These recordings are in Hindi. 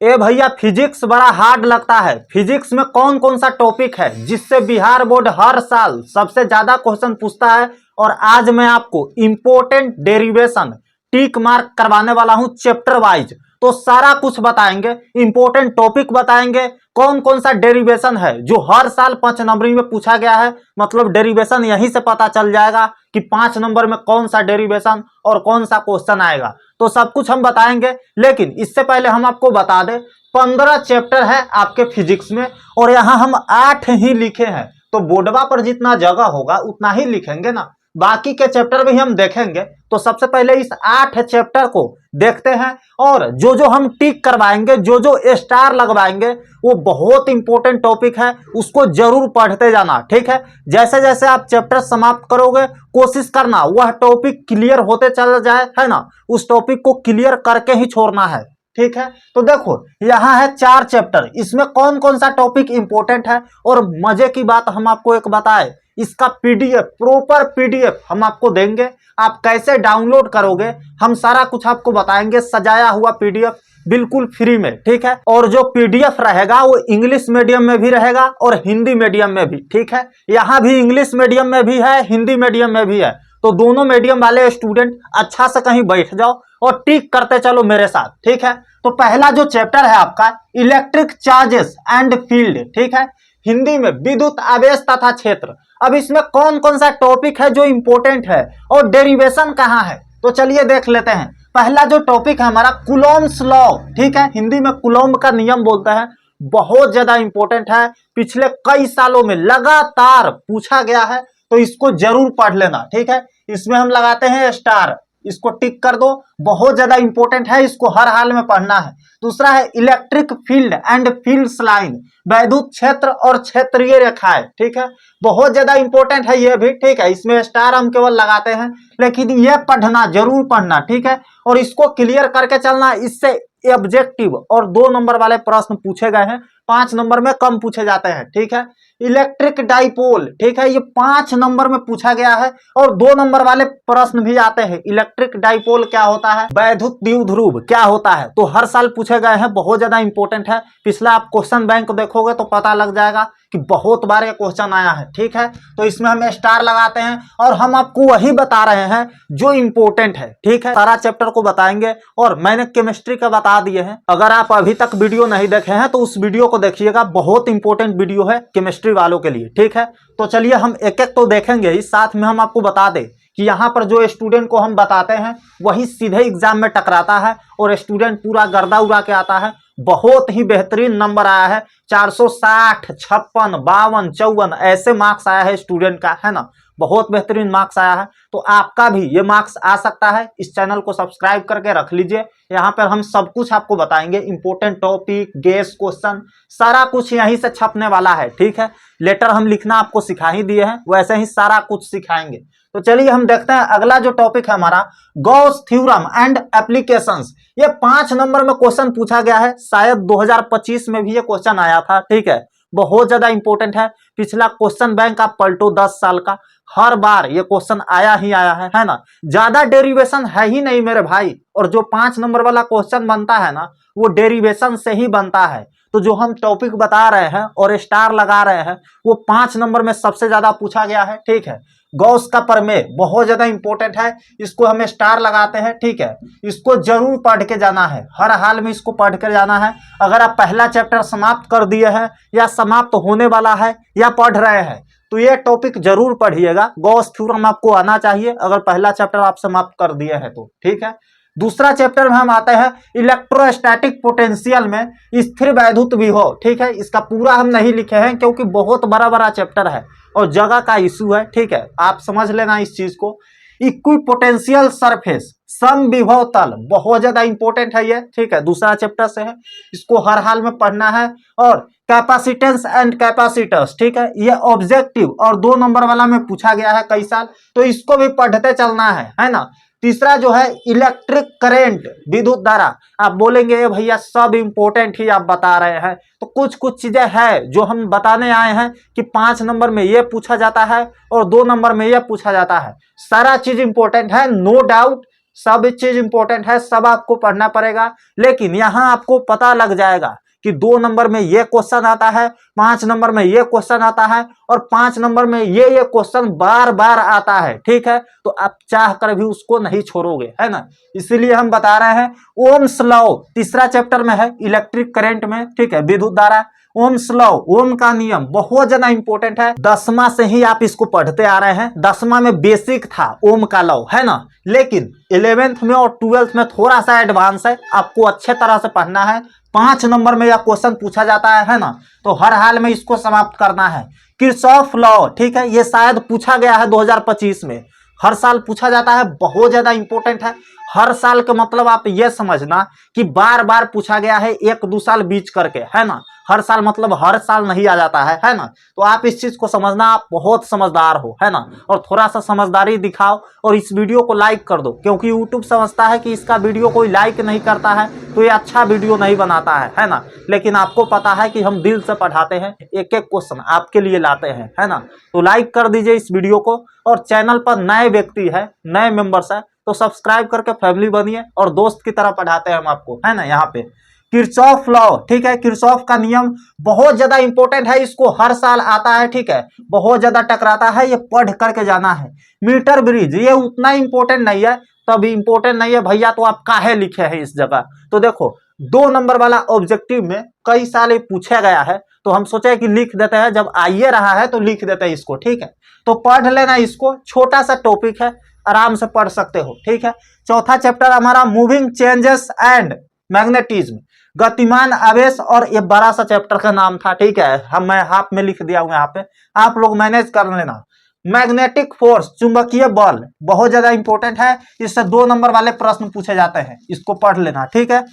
ए भैया फिजिक्स बड़ा हार्ड लगता है। फिजिक्स में कौन कौन सा टॉपिक है जिससे बिहार बोर्ड हर साल सबसे ज्यादा क्वेश्चन पूछता है। और आज मैं आपको इंपोर्टेंट डेरिवेशन टिक मार्क करवाने वाला हूं चैप्टर वाइज। तो सारा कुछ बताएंगे, इंपोर्टेंट टॉपिक बताएंगे, कौन कौन सा डेरिवेशन है जो हर साल 5 नंबरी में पूछा गया है। मतलब डेरिवेशन यहीं से पता चल जाएगा कि 5 नंबर में कौन सा डेरिवेशन और कौन सा क्वेश्चन आएगा। तो सब कुछ हम बताएंगे, लेकिन इससे पहले हम आपको बता दें 15 चैप्टर है आपके फिजिक्स में और यहां हम 8 ही लिखे हैं। तो बोर्डवा पर जितना जगह होगा उतना ही लिखेंगे ना, बाकी के चैप्टर भी हम देखेंगे। तो सबसे पहले इस 8 चैप्टर को देखते हैं और जो जो हम टिक करवाएंगे, जो जो स्टार लगवाएंगे, वो बहुत इंपॉर्टेंट टॉपिक है, उसको जरूर पढ़ते जाना। ठीक है, जैसे जैसे आप चैप्टर समाप्त करोगे कोशिश करना वह टॉपिक क्लियर होते चला जाए, है ना। उस टॉपिक को क्लियर करके ही छोड़ना है। ठीक है, तो देखो यहां है 4 चैप्टर, इसमें कौन कौन सा टॉपिक इंपॉर्टेंट है। और मजे की बात हम आपको एक बताए, इसका पीडीएफ, प्रॉपर पीडीएफ हम आपको देंगे। आप कैसे डाउनलोड करोगे हम सारा कुछ आपको बताएंगे, सजाया हुआ पीडीएफ बिल्कुल फ्री में। ठीक है, और जो पीडीएफ रहेगा वो इंग्लिश मीडियम में भी रहेगा और हिंदी मीडियम में भी। ठीक है, यहां भी इंग्लिश मीडियम में भी है, हिंदी मीडियम में भी है। तो दोनों मीडियम वाले स्टूडेंट अच्छा से कहीं बैठ जाओ और टिक करते चलो मेरे साथ। ठीक है, तो पहला जो चैप्टर है आपका इलेक्ट्रिक चार्जेस एंड फील्ड। ठीक है, हिंदी में विद्युत आवेश तथा क्षेत्र। अब इसमें कौन कौन सा टॉपिक है जो इंपॉर्टेंट है और डेरिवेशन कहां है, तो चलिए देख लेते हैं। पहला जो टॉपिक है हमारा कूलॉम्स लॉ। ठीक है, हिंदी में कूलॉम्ब का नियम बोलते हैं, बहुत ज्यादा इंपॉर्टेंट है, पिछले कई सालों में लगातार पूछा गया है, तो इसको जरूर पढ़ लेना। ठीक है, इसमें हम लगाते हैं स्टार, इसको टिक कर दो, बहुत ज्यादा इंपॉर्टेंट है, इसको हर हाल में पढ़ना है। दूसरा है electric field and fields line, वैद्युत क्षेत्र और क्षेत्रीय रेखाएं। ठीक है, बहुत ज्यादा इंपॉर्टेंट है ये भी। ठीक है, इसमें स्टार हम केवल लगाते हैं, लेकिन ये पढ़ना, जरूर पढ़ना। ठीक है, और इसको क्लियर करके चलना, इससे ऑब्जेक्टिव और 2 नंबर वाले प्रश्न पूछे गए हैं, 5 नंबर में कम पूछे जाते हैं। ठीक है, इलेक्ट्रिक डाइपोल, ठीक है, ये 5 नंबर में पूछा गया है और 2 नंबर वाले प्रश्न भी आते हैं। इलेक्ट्रिक डाइपोल क्या होता है, वैद्युत द्विध्रुव क्या होता है, तो हर साल पूछे गए हैं, बहुत ज्यादा इंपॉर्टेंट है। पिछला आप क्वेश्चन बैंक देखोगे तो पता लग जाएगा कि बहुत बार ये क्वेश्चन आया है। ठीक है, तो इसमें हम स्टार लगाते हैं और हम आपको वही बता रहे हैं जो इंपॉर्टेंट है। ठीक है, सारा चैप्टर को बताएंगे और मैंने केमिस्ट्री का बता दिए हैं। अगर आप अभी तक वीडियो नहीं देखे हैं तो उस वीडियो को देखिएगा, बहुत इंपॉर्टेंट वीडियो है केमिस्ट्री वालों के लिए। ठीक है, तो चलिए हम एक एक तो देखेंगे ही, साथ में हम आपको बता दें कि यहाँ पर जो स्टूडेंट को हम बताते हैं वही सीधे एग्जाम में टकराता है और स्टूडेंट पूरा गर्दा उड़ा के आता है। बहुत ही बेहतरीन नंबर आया है, 460, 56, 52, 54 ऐसे मार्क्स आया है स्टूडेंट का, है ना। बहुत बेहतरीन मार्क्स आया है, तो आपका भी ये मार्क्स आ सकता है। इस चैनल को सब्सक्राइब करके रख लीजिए, यहाँ पर हम सब कुछ आपको बताएंगे, इंपॉर्टेंट टॉपिक, गेस क्वेश्चन, सारा कुछ यहीं से छपने वाला है। ठीक है, लेटर हम लिखना आपको सिखा ही दिए हैं, वैसे ही सारा कुछ सिखाएंगे। तो चलिए हम देखते हैं अगला जो टॉपिक है हमारा गॉस थ्योरम एंड एप्लीकेशंस। ये 5 नंबर में क्वेश्चन पूछा गया है, शायद 2025 में भी ये क्वेश्चन आया था। ठीक है, बहुत ज्यादा इंपॉर्टेंट है, पिछला क्वेश्चन बैंक आप पलटो 10 साल का, हर बार ये क्वेश्चन आया ही आया है ना। ज्यादा डेरिवेशन है ही नहीं मेरे भाई, और जो 5 नंबर वाला क्वेश्चन बनता है ना वो डेरिवेशन से ही बनता है। तो जो हम टॉपिक बता रहे हैं और स्टार लगा रहे हैं वो 5 नंबर में सबसे ज्यादा पूछा गया है। ठीक है, गॉस का प्रमेय बहुत ज्यादा इंपॉर्टेंट है, इसको हम स्टार लगाते हैं। ठीक है, इसको जरूर पढ़ के जाना है, हर हाल में इसको पढ़ कर जाना है। अगर आप पहला चैप्टर समाप्त कर दिए हैं या समाप्त होने वाला है या पढ़ रहे हैं तो ये टॉपिक जरूर पढ़िएगा। गॉस थ्योरम आपको आना चाहिए अगर पहला चैप्टर आप समाप्त कर दिए हैं तो। ठीक है, दूसरा चैप्टर में हम आते हैं इलेक्ट्रोस्टैटिक पोटेंशियल में स्थिर वैद्युत विभव। ठीक है, इसका पूरा हम नहीं लिखे हैं क्योंकि बहुत बड़ा बड़ा चैप्टर है और जगह का इशू है। ठीक है, आप समझ लेना इस चीज को। इक्विपोटेंशियल सरफेस, समविभव तल, बहुत ज्यादा इंपॉर्टेंट है ये। ठीक है, दूसरा चैप्टर से है, इसको हर हाल में पढ़ना है। और कैपेसिटेंस एंड कैपेसिटर्स, ठीक है, ये ऑब्जेक्टिव और 2 नंबर वाला में पूछा गया है कई साल, तो इसको भी पढ़ते चलना है ना। तीसरा जो है इलेक्ट्रिक करंट, विद्युत धारा। आप बोलेंगे भैया सब इंपॉर्टेंट ही आप बता रहे हैं, तो कुछ कुछ चीजें हैं जो हम बताने आए हैं कि 5 नंबर में ये पूछा जाता है और 2 नंबर में ये पूछा जाता है। सारा चीज इंपॉर्टेंट है, नो डाउट, सब चीज इंपॉर्टेंट है, सब आपको पढ़ना पड़ेगा। लेकिन यहाँ आपको पता लग जाएगा कि 2 नंबर में ये क्वेश्चन आता है, 5 नंबर में ये क्वेश्चन आता है और 5 नंबर में ये क्वेश्चन बार बार आता है, ठीक है। तो आप चाह कर भी उसको नहीं छोड़ोगे, है ना। इसीलिए हम बता रहे हैं ओम्स लॉ तीसरा चैप्टर में है, इलेक्ट्रिक करंट में, ठीक है, विद्युत धारा। ओम्स लॉ, ओम का नियम बहुत ज्यादा इंपॉर्टेंट है। 10वां से ही आप इसको पढ़ते आ रहे हैं। 10वां में बेसिक था ओम का लॉ, है ना। लेकिन 11th में और 12th में थोड़ा सा एडवांस है, आपको अच्छे तरह से पढ़ना है। 5 नंबर में यह क्वेश्चन पूछा जाता है ना, तो हर हाल में इसको समाप्त करना है। किरचॉफ लॉ, ठीक है, ये शायद पूछा गया है 2025 में, हर साल पूछा जाता है, बहुत ज्यादा इंपॉर्टेंट है। हर साल का मतलब आप ये समझना कि बार बार पूछा गया है, 1-2 साल बीच करके, है ना। हर साल मतलब हर साल नहीं आ जाता है ना। तो आप इस चीज को समझना, आप बहुत समझदार हो, है ना। और थोड़ा सा समझदारी दिखाओ और इस वीडियो को लाइक कर दो, क्योंकि यूट्यूब समझता है कि इसका वीडियो कोई लाइक नहीं करता है तो ये अच्छा वीडियो नहीं बनाता है ना। लेकिन आपको पता है कि हम दिल से पढ़ाते हैं, एक एक क्वेश्चन आपके लिए लाते हैं, है ना। तो लाइक कर दीजिए इस वीडियो को, और चैनल पर नए व्यक्ति है, नए मेंबर्स है, तो सब्सक्राइब करके फैमिली बनिए, और दोस्त की तरह पढ़ाते हैं हम आपको, है ना। यहाँ पे किरचॉफ लॉ, ठीक है, किरचॉफ का नियम बहुत ज्यादा इंपॉर्टेंट है, इसको हर साल आता है, ठीक है, बहुत ज्यादा टकराता है, ये पढ़ करके जाना है। मीटर ब्रिज, ये उतना इंपॉर्टेंट नहीं है, तभी इंपॉर्टेंट नहीं है भैया तो आप काहे लिखे हैं इस जगह। तो देखो 2 नंबर वाला ऑब्जेक्टिव में कई साल ये पूछा गया है, तो हम सोचे कि लिख देते हैं, जब आइए रहा है तो लिख देते हैं इसको, ठीक है। तो पढ़ लेना इसको, छोटा सा टॉपिक है, आराम से पढ़ सकते हो, ठीक है। चौथा चैप्टर हमारा मूविंग चेंजेस एंड मैग्नेटिज्म, गतिमान आवेश, और ये बड़ा सा चैप्टर का नाम था, ठीक है। मैं हाफ में लिख दिया हूं, यहाँ पे आप लोग मैनेज कर लेना। मैग्नेटिक फोर्स, चुंबकीय बल, बहुत ज्यादा इंपॉर्टेंट है, इससे 2 नंबर वाले प्रश्न पूछे जाते हैं, इसको पढ़ लेना, ठीक है।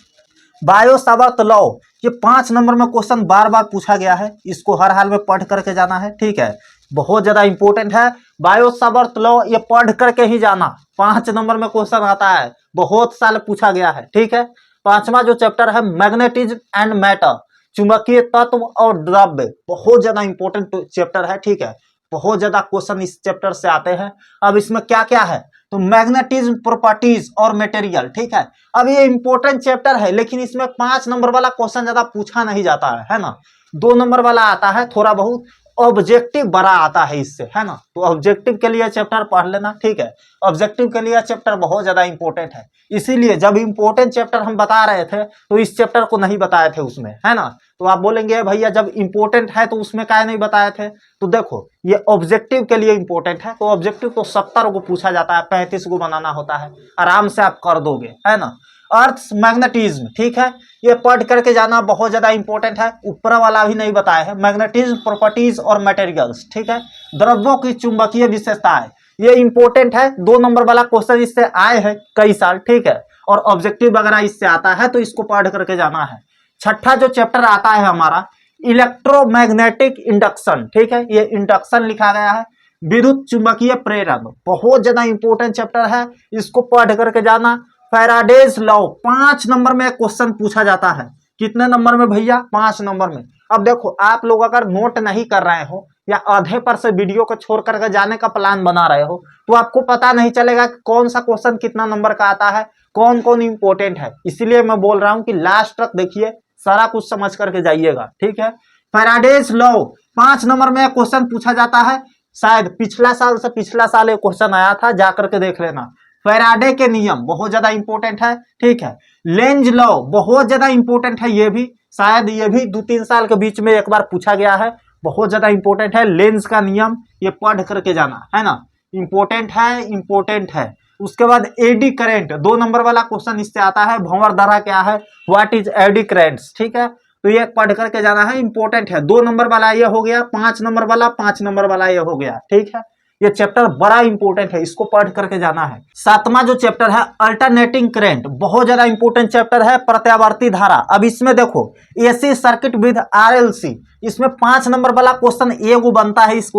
बायो सावर्त लॉ, ये 5 नंबर में क्वेश्चन बार बार पूछा गया है, इसको हर हाल में पढ़ करके जाना है, ठीक है, बहुत ज्यादा इंपॉर्टेंट है। बायो सावर्त लॉ ये पढ़ करके ही जाना, 5 नंबर में क्वेश्चन आता है, बहुत साल पूछा गया है, ठीक है। 5वां जो चैप्टर है मैग्नेटिज्म एंड मैटर, चुंबकीय तत्व और द्रव्य, बहुत ज्यादा इंपॉर्टेंट चैप्टर है, ठीक है। बहुत ज्यादा क्वेश्चन इस चैप्टर से आते हैं। अब इसमें क्या क्या है, तो मैग्नेटिज्म, प्रॉपर्टीज और मटेरियल, ठीक है। अब ये इंपॉर्टेंट चैप्टर है, लेकिन इसमें 5 नंबर वाला क्वेश्चन ज्यादा पूछा नहीं जाता है ना। 2 नंबर वाला आता है थोड़ा बहुत, ऑब्जेक्टिव बड़ा आता है इससे, है ना। तो ऑब्जेक्टिव के लिए चैप्टर पढ़ लेना, ठीक है। ऑब्जेक्टिव के लिए चैप्टर बहुत ज्यादा इंपॉर्टेंट है, इसीलिए जब इंपॉर्टेंट चैप्टर हम बता रहे थे तो इस चैप्टर को नहीं बताए थे उसमें, है ना। तो आप बोलेंगे भैया जब इंपॉर्टेंट है तो उसमें काहे नहीं बताए थे, तो देखो ये ऑब्जेक्टिव के लिए इंपॉर्टेंट है, तो ऑब्जेक्टिव तो 70 को पूछा जाता है, 35 को बनाना होता है, आराम से आप कर दोगे, है ना। अर्थ मैग्नेटिज्म, ठीक है, ये पढ़ करके जाना, बहुत ज्यादा इंपॉर्टेंट है, ऊपर वाला भी नहीं बताया है। मैग्नेटिज्म, प्रॉपर्टीज और मटेरियल्स, ठीक है, द्रव्यों की चुंबकीय विशेषताएं, ये इंपॉर्टेंट है। 2 नंबर वाला क्वेश्चन इससे आए हैं कई साल, ठीक है, और ऑब्जेक्टिव वगैरह इससे आता है, तो इसको पढ़ करके जाना है। छठा जो चैप्टर आता है हमारा इलेक्ट्रोमैग्नेटिक इंडक्शन, ठीक है, ये इंडक्शन लिखा गया है, विद्युत चुंबकीय प्रेरण, बहुत ज्यादा इंपॉर्टेंट चैप्टर है, इसको पढ़ करके जाना। फैराडेज लॉ, 5 नंबर में क्वेश्चन पूछा जाता है, कितने नंबर में भैया, 5 नंबर में। अब देखो आप लोग अगर नोट नहीं कर रहे हो या आधे पर से वीडियो को छोड़ करके जाने का प्लान बना रहे हो, तो आपको पता नहीं चलेगा कि कौन सा क्वेश्चन कितना नंबर का आता है, कौन कौन इंपॉर्टेंट है। इसलिए मैं बोल रहा हूं कि लास्ट तक देखिए, सारा कुछ समझ करके जाइएगा, ठीक है। फैराडेज लॉ 5 नंबर में क्वेश्चन पूछा जाता है, शायद पिछला साल से पिछला साल एक क्वेश्चन आया था, जाकर के देख लेना। फैराडे के नियम बहुत ज्यादा इंपॉर्टेंट है, ठीक है। लेंज लॉ बहुत ज्यादा इंपॉर्टेंट है, ये भी शायद ये भी 2-3 साल के बीच में एक बार पूछा गया है, बहुत ज्यादा इंपॉर्टेंट है। लेंज का नियम ये पढ़ करके जाना, है ना, इंपॉर्टेंट है, इंपॉर्टेंट है। उसके बाद एडी करंट, 2 नंबर वाला क्वेश्चन इससे आता है, भंवर धारा क्या है, व्हाट इज एडी करंट्स, ठीक है, तो ये पढ़ करके जाना है, इंपॉर्टेंट है। 2 नंबर वाला ये हो गया, 5 नंबर वाला, 5 नंबर वाला ये हो गया, ठीक है। ये चैप्टर बड़ा इंपॉर्टेंट है, इसको पढ़ करके जाना है। 7वां जो चैप्टर है अल्टरनेटिंग करंट, बहुत ज्यादा इंपॉर्टेंट चैप्टर है, प्रत्यावर्ती धारा। अब इसमें देखो एसी सर्किट विद आरएलसी, इसमें 5 नंबर वाला क्वेश्चन एगो बनता है इस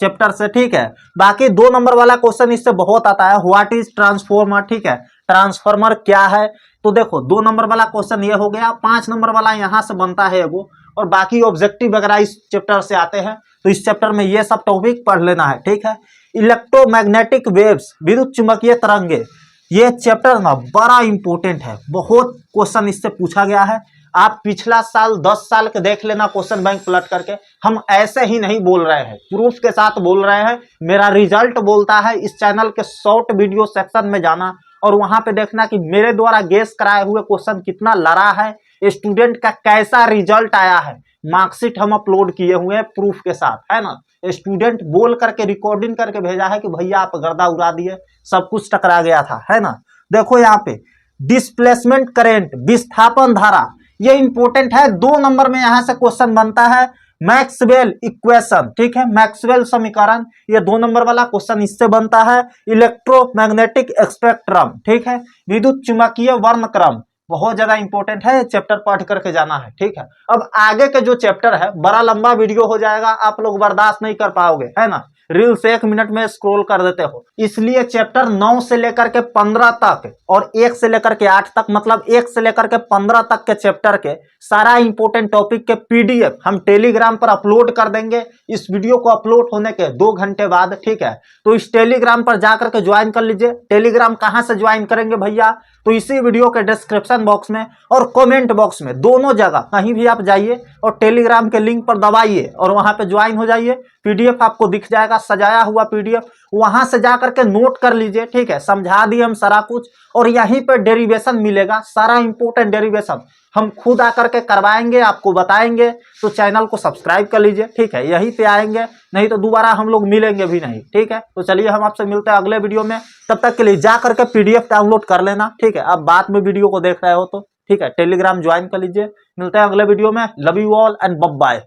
चैप्टर से, ठीक है। बाकी 2 नंबर वाला क्वेश्चन इससे बहुत आता है, व्हाट इज ट्रांसफॉर्मर, ठीक है, ट्रांसफॉर्मर क्या है। तो देखो 2 नंबर वाला क्वेश्चन ये हो गया, 5 नंबर वाला यहाँ से बनता है एगो, और बाकी ऑब्जेक्टिव वगैरह इस चैप्टर से आते हैं, तो इस चैप्टर में ये सब टॉपिक पढ़ लेना है, ठीक है। इलेक्ट्रोमैग्नेटिक वेव्स, विद्युत चुंबकीय तरंगे, ये चैप्टर ना बड़ा इंपॉर्टेंट है, बहुत क्वेश्चन इससे पूछा गया है। आप पिछला साल 10 साल के देख लेना क्वेश्चन बैंक पलट करके। हम ऐसे ही नहीं बोल रहे हैं, प्रूफ के साथ बोल रहे हैं। मेरा रिजल्ट बोलता है। इस चैनल के शॉर्ट वीडियो सेक्शन में जाना और वहां पे देखना कि मेरे द्वारा गेस कराए हुए क्वेश्चन कितना लड़ा है, स्टूडेंट का कैसा रिजल्ट आया है। मार्कशीट हम अपलोड किए हुए हैं प्रूफ के साथ, है ना। स्टूडेंट बोल करके रिकॉर्डिंग करके भेजा है कि भैया आप गर्दा उड़ा दिए, सब कुछ टकरा गया था, है ना। देखो यहाँ पे डिस्प्लेसमेंट करेंट, विस्थापन धारा, ये इंपॉर्टेंट है। 2 नंबर में यहां से क्वेश्चन बनता है। मैक्सवेल इक्वेशन, ठीक है, मैक्सवेल समीकरण, ये 2 नंबर वाला क्वेश्चन इससे बनता है। इलेक्ट्रोमैग्नेटिक स्पेक्ट्रम, ठीक है, विद्युत चुंबकीय वर्णक्रम, बहुत ज्यादा इंपॉर्टेंट है। चैप्टर पढ़ करके जाना है, ठीक है। अब आगे के जो चैप्टर है बड़ा लंबा वीडियो हो जाएगा, आप लोग बर्दाश्त नहीं कर पाओगे, है ना। रील से 1 मिनट में स्क्रॉल कर देते हो, इसलिए चैप्टर 9 से लेकर के 15 तक और 1 से लेकर के 8 तक, मतलब 1 से लेकर के 15 तक के चैप्टर के सारा इंपॉर्टेंट टॉपिक के पीडीएफ हम टेलीग्राम पर अपलोड कर देंगे। इस वीडियो को अपलोड होने के 2 घंटे बाद, ठीक है। तो इस टेलीग्राम पर जाकर के ज्वाइन कर लीजिए। टेलीग्राम कहां से ज्वाइन करेंगे भैया, तो इसी वीडियो के डिस्क्रिप्शन बॉक्स में और कमेंट बॉक्स में, दोनों जगह कहीं भी आप जाइए और टेलीग्राम के लिंक पर दबाइए और वहां पे ज्वाइन हो जाइए। पीडीएफ आपको दिख जाएगा, सजाया हुआ पीडीएफ, वहां से जाकर के नोट कर लीजिए, ठीक है। समझा दिए हम सारा कुछ, और यहीं पे डेरिवेशन मिलेगा, सारा इंपॉर्टेंट डेरिवेशन हम खुद आकर के करवाएंगे, आपको बताएंगे। तो चैनल को सब्सक्राइब कर लीजिए, ठीक है। यहीं पे आएंगे, नहीं तो दोबारा हम लोग मिलेंगे भी नहीं, ठीक है। तो चलिए हम आपसे मिलते हैं अगले वीडियो में। तब तक के लिए जा करके पीडीएफ डाउनलोड कर लेना, ठीक है। अब बाद में वीडियो को देख रहे हो तो, ठीक है, टेलीग्राम ज्वाइन कर लीजिए। मिलते हैं अगले वीडियो में। Love you all and bye bye.